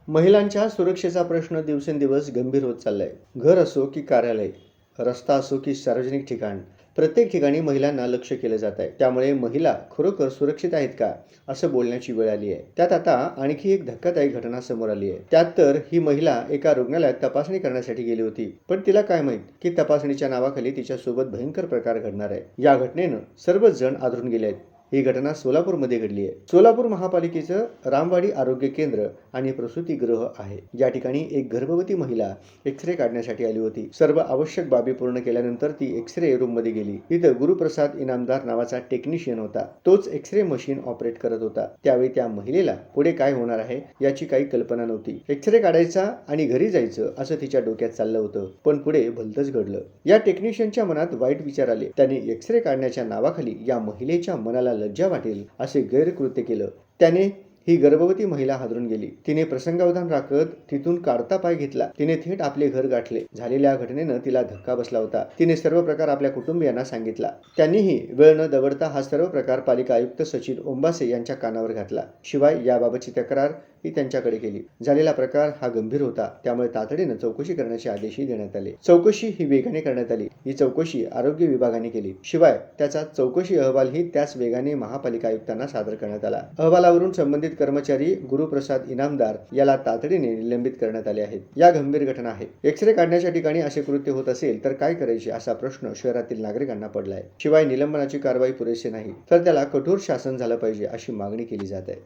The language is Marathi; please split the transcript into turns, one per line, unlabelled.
महिलांच्या सुरक्षेचा प्रश्न दिवसेंदिवस गंभीर होत चाललाय. घर असो की कार्यालय, रस्ता असो की सार्वजनिक ठिकाण, प्रत्येक ठिकाणी महिलांना लक्ष केलं जात आहे. त्यामुळे महिला खरोखर सुरक्षित आहेत का, असं बोलण्याची वेळ आली आहे. त्यात आता आणखी एक धक्कादायक घटना समोर आली आहे. त्यात तर ही महिला एका रुग्णालयात तपासणी करण्यासाठी गेली होती, पण तिला काय माहित की तपासणीच्या नावाखाली तिच्यासोबत भयंकर प्रकार घडणार आहे. या घटनेनं सर्वच जण आदरून गेले आहेत. ही घटना सोलापूरमध्ये घडली आहे. सोलापूर महापालिकेचं रामवाडी आरोग्य केंद्र आणि प्रसूतीगृह आहे. या ठिकाणी एक गर्भवती महिला एक्स-रे काढण्यासाठी आली होती. सर्व आवश्यक बाबी पूर्ण केल्यानंतर ती एक्स-रे रूम मध्ये गेली. तिथं गुरुप्रसाद इनामदार नावाचा टेक्निशियन होता. तोच एक्स-रे मशीन ऑपरेट करत होता. त्यावेळी त्या महिलेला पुढे काय होणार आहे याची काही कल्पना नव्हती. एक्स-रे काढायचा आणि घरी जायचं असं तिच्या डोक्यात चाललं होतं. पण पुढे भलतंच घडलं. या टेक्निशियनच्या मनात वाईट विचार आले. त्याने एक्स-रे काढण्याच्या नावाखाली या महिलेच्या मनाला लज्जा वाटेल असे गैरकृत्य केलं. त्याने ही गर्भवती महिला हादरून गेली. तिने प्रसंगावधान राखत तिथून काढता पाय घेतला. तिने थेट आपले घर गाठले. झालेल्या घटनेनं तिला धक्का बसला होता. तिने सर्व प्रकार आपल्या कुटुंबियांना सांगितला. त्यांनीही वेळ न दवडता हा सर्व प्रकार पालिका आयुक्त सचिन ओंबासे यांच्या कानावर घातला. शिवाय याबाबतची तक्रार ही त्यांच्याकडे केली. झालेला प्रकार हा गंभीर होता. त्यामुळे तातडीनं चौकशी करण्याचे आदेशही देण्यात आले. चौकशी ही वेगाने करण्यात आली. ही चौकशी आरोग्य विभागाने केली. शिवाय त्याचा चौकशी अहवालही त्याच वेगाने महापालिका आयुक्तांना सादर करण्यात आला. अहवालावरून संबंधित कर्मचारी गुरुप्रसाद इनामदार याला तातडीने निलंबित करण्यात आले आहेत. या गंभीर घटना आहे. एक्स-रे काढण्याच्या ठिकाणी असे कृत्य होत असेल तर काय करायचे असा प्रश्न शहरातील नागरिकांना पडलाय. शिवाय निलंबनाची कारवाई पुरेसे नाही तर त्याला कठोर शासन झालं पाहिजे अशी मागणी केली जात आहे.